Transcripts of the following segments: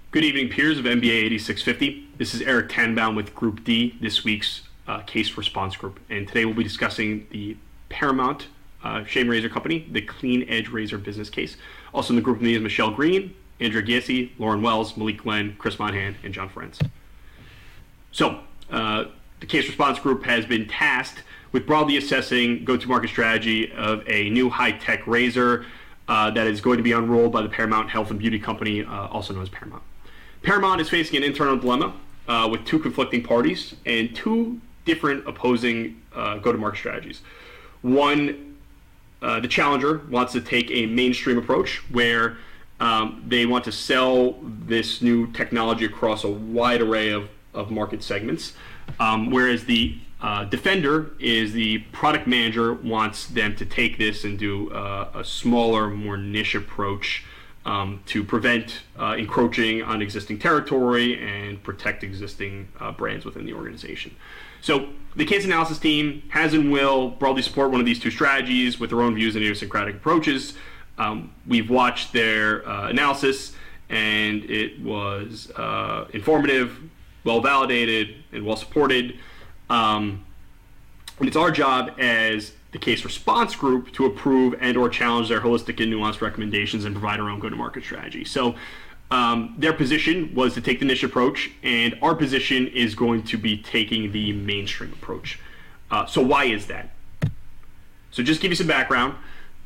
Good evening, peers of NBA 8650. This is Eric Tanbaum with Group D, this week's case response group. And today we'll be discussing the Paramount shaving razor company, the Clean Edge Razor business case. Also in the group with me is Michelle Green, Andrea Giesi, Lauren Wells, Malik Glenn, Chris Monahan, and John Ferenc. So, the case response group has been tasked with broadly assessing go-to-market strategy of a new high-tech razor that is going to be unrolled by the Paramount Health and Beauty Company, also known as Paramount. Paramount is facing an internal dilemma with two conflicting parties and two different opposing go-to-market strategies. One, the challenger wants to take a mainstream approach where they want to sell this new technology across a wide array of market segments, whereas the defender is the product manager wants them to take this and do a smaller, more niche approach to prevent encroaching on existing territory and protect existing brands within the organization. So the case analysis team has and will broadly support one of these two strategies with their own views and idiosyncratic approaches. We've watched their analysis, and it was informative, well validated, and well supported. And it's our job as the case response group to approve and or challenge their holistic and nuanced recommendations and provide our own go-to-market strategy. So their position was to take the niche approach, and our position is going to be taking the mainstream approach. So why is that? So just to give you some background,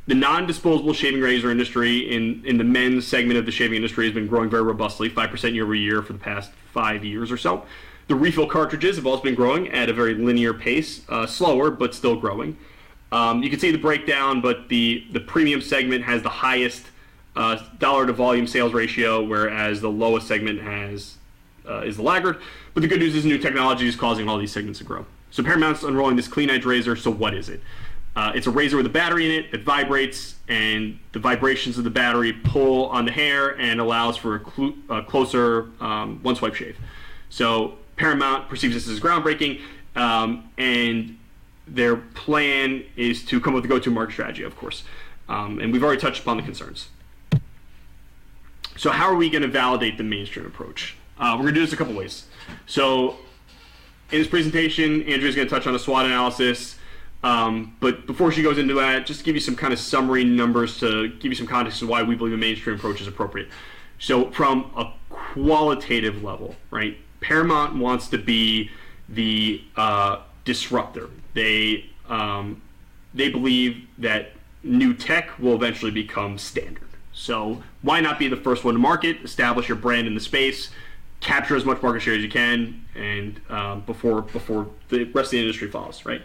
the non-disposable shaving razor industry in the men's segment of the shaving industry has been growing very robustly, 5% year over year for the past 5 years or so. The refill cartridges have also been growing at a very linear pace, slower, but still growing. You can see the breakdown, but the premium segment has the highest dollar to volume sales ratio, whereas the lowest segment is the laggard. But the good news is new technology is causing all these segments to grow. So Paramount's unrolling this Clean Edge razor. So what is it? It's a razor with a battery in it that vibrates, and the vibrations of the battery pull on the hair and allows for a closer one-swipe shave. So Paramount perceives this as groundbreaking, and their plan is to come up with a go-to-market strategy, of course. And we've already touched upon the concerns. So how are we going to validate the mainstream approach? We're going to do this a couple ways. So in this presentation, Andrea's going to touch on a SWOT analysis. But before she goes into that, just to give you some kind of summary numbers to give you some context of why we believe a mainstream approach is appropriate. So from a qualitative level, right, Paramount wants to be the disruptor. They believe that new tech will eventually become standard. So why not be the first one to market, establish your brand in the space, capture as much market share as you can, and before the rest of the industry follows, right?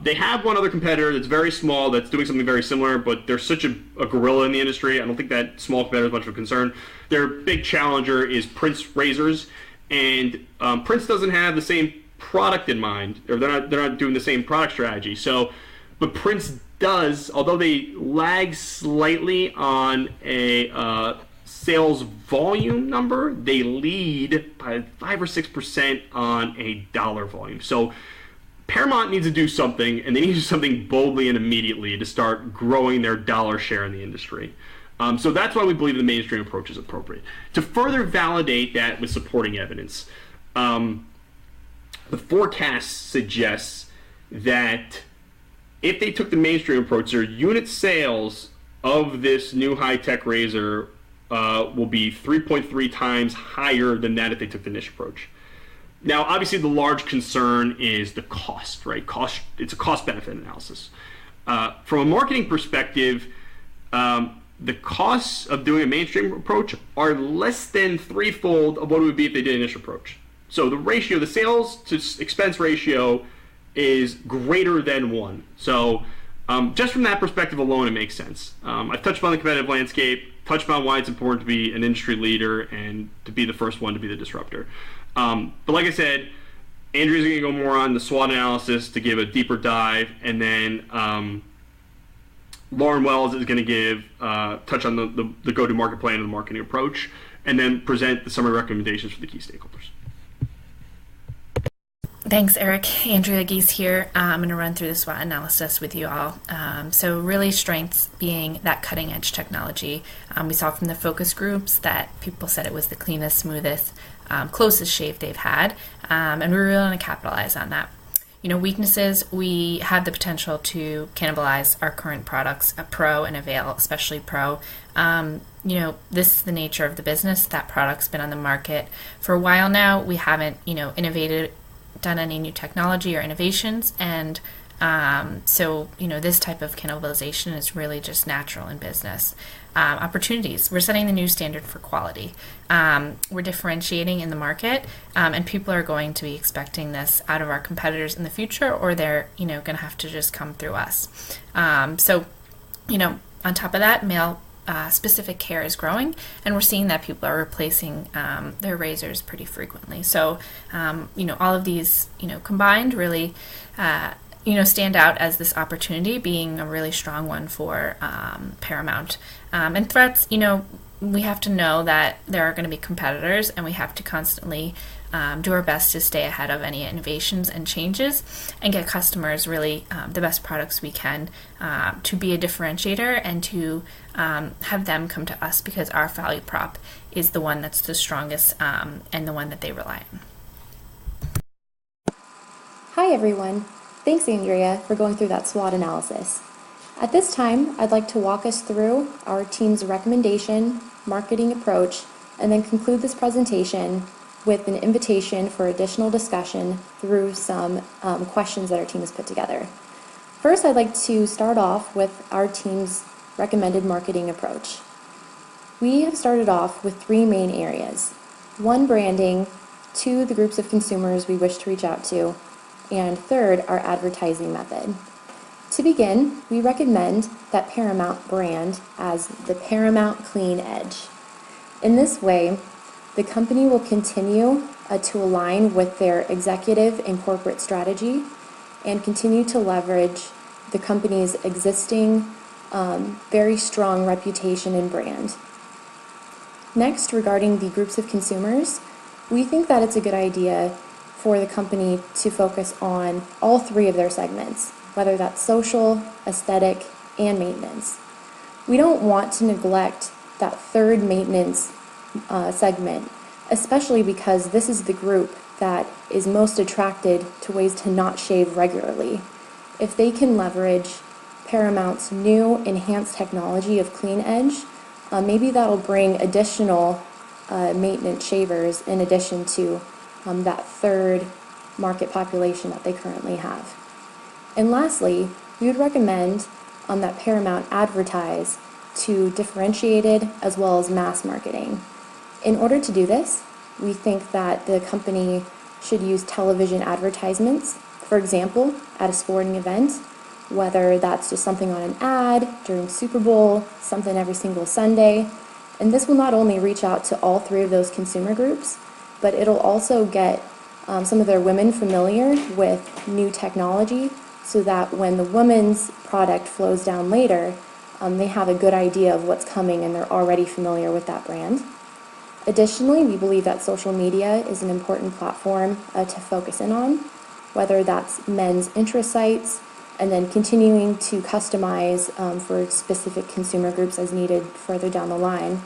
They have one other competitor that's very small that's doing something very similar, but they're such a gorilla in the industry. I don't think that small competitor is much of a concern. Their big challenger is Prince Razors, and Prince doesn't have the same product in mind, or they're not doing the same product strategy. So, but Prince does, although they lag slightly on a sales volume number, they lead by 5 or 6% on a dollar volume. So Paramount needs to do something, and they need to do something boldly and immediately to start growing their dollar share in the industry. So that's why we believe the mainstream approach is appropriate. To further validate that with supporting evidence, the forecast suggests that if they took the mainstream approach, their unit sales of this new high-tech razor will be 3.3 times higher than that if they took the niche approach. Now, obviously, the large concern is the cost, right? It's a cost-benefit analysis. From a marketing perspective, the costs of doing a mainstream approach are less than threefold of what it would be if they did a niche approach. So the ratio, the sales to expense ratio, is greater than 1. So just from that perspective alone, it makes sense. I've touched upon the competitive landscape, touched upon why it's important to be an industry leader and to be the first one to be the disruptor. But like I said, Andrea's going to go more on the SWOT analysis to give a deeper dive, and then Lauren Wells is going to touch on the go-to-market plan and the marketing approach, and then present the summary recommendations for the key stakeholders. Thanks, Eric. Andrea Geese here. I'm going to run through the SWOT analysis with you all. So, really, strengths being that cutting edge technology. We saw from the focus groups that people said it was the cleanest, smoothest, closest shave they've had, and we really want to capitalize on that. Weaknesses, we have the potential to cannibalize our current products, Pro and Avail, especially Pro. This is the nature of the business. That product's been on the market for a while now. We haven't, innovated, done any new technology or innovations, and this type of cannibalization is really just natural in business. Opportunities, we're setting the new standard for quality. We're differentiating in the market, and people are going to be expecting this out of our competitors in the future, or they're going to have to just come through us. On top of that, male specific care is growing, and we're seeing that people are replacing their razors pretty frequently. So, all of these, combined really, stand out as this opportunity being a really strong one for Paramount. And threats, we have to know that there are going to be competitors, and we have to constantly do our best to stay ahead of any innovations and changes and get customers really the best products we can to be a differentiator and to have them come to us because our value prop is the one that's the strongest and the one that they rely on. Hi everyone. Thanks Andrea for going through that SWOT analysis. At this time, I'd like to walk us through our team's recommendation, marketing approach, and then conclude this presentation with an invitation for additional discussion through some questions that our team has put together. First, I'd like to start off with our team's recommended marketing approach. We have started off with three main areas. One, branding. Two, the groups of consumers we wish to reach out to. And third, our advertising method. To begin, we recommend that Paramount brand as the Paramount Clean Edge. In this way, the company will continue to align with their executive and corporate strategy and continue to leverage the company's existing very strong reputation and brand. Next, regarding the groups of consumers, we think that it's a good idea for the company to focus on all three of their segments, whether that's social, aesthetic, and maintenance. We don't want to neglect that third maintenance segment, especially because this is the group that is most attracted to ways to not shave regularly. If they can leverage Paramount's new enhanced technology of Clean Edge, maybe that'll bring additional maintenance shavers in addition to that third market population that they currently have. And lastly, we would recommend that Paramount advertise to differentiated as well as mass marketing. In order to do this, we think that the company should use television advertisements, for example, at a sporting event, whether that's just something on an ad during Super Bowl, something every single Sunday. And this will not only reach out to all three of those consumer groups, but it'll also get some of their women familiar with new technology so that when the women's product flows down later, they have a good idea of what's coming and they're already familiar with that brand. Additionally, we believe that social media is an important platform to focus in on, whether that's men's interest sites, and then continuing to customize for specific consumer groups as needed further down the line.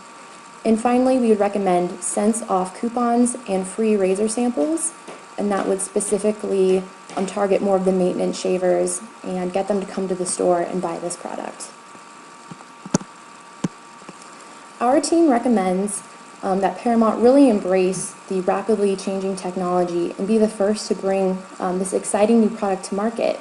And finally, we would recommend cents off coupons and free razor samples, and that would specifically target more of the maintenance shavers and get them to come to the store and buy this product. Our team recommends that Paramount really embrace the rapidly changing technology and be the first to bring this exciting new product to market.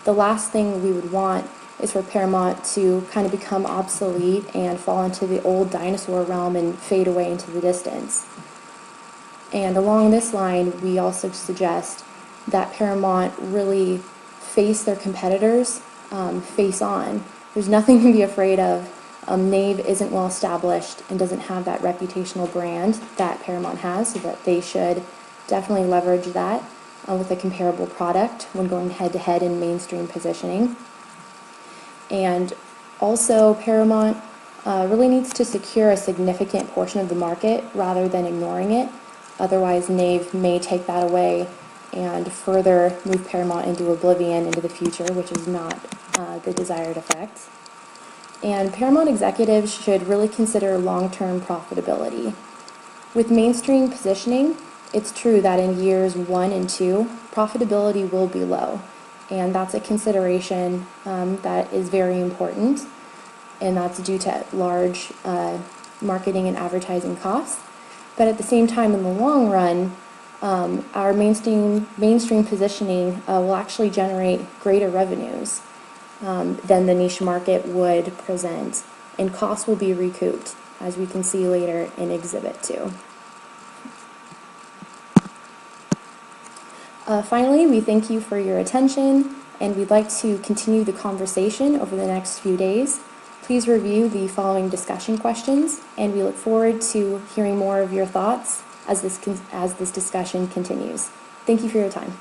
The last thing we would want is for Paramount to kind of become obsolete and fall into the old dinosaur realm and fade away into the distance. And along this line, we also suggest that Paramount really face their competitors face on. There's nothing to be afraid of. Nave isn't well established and doesn't have that reputational brand that Paramount has, so that they should definitely leverage that with a comparable product when going head-to-head in mainstream positioning. And also, Paramount really needs to secure a significant portion of the market rather than ignoring it. Otherwise, Nave may take that away and further move Paramount into oblivion into the future, which is not the desired effect. And Paramount executives should really consider long-term profitability. With mainstream positioning, it's true that in years 1 and 2, profitability will be low, and that's a consideration that is very important, and that's due to large marketing and advertising costs. But at the same time, in the long run, our mainstream positioning will actually generate greater revenues than the niche market would present, and costs will be recouped, as we can see later in Exhibit 2. Finally, we thank you for your attention, and we'd like to continue the conversation over the next few days. Please review the following discussion questions, and we look forward to hearing more of your thoughts as this discussion continues. Thank you for your time.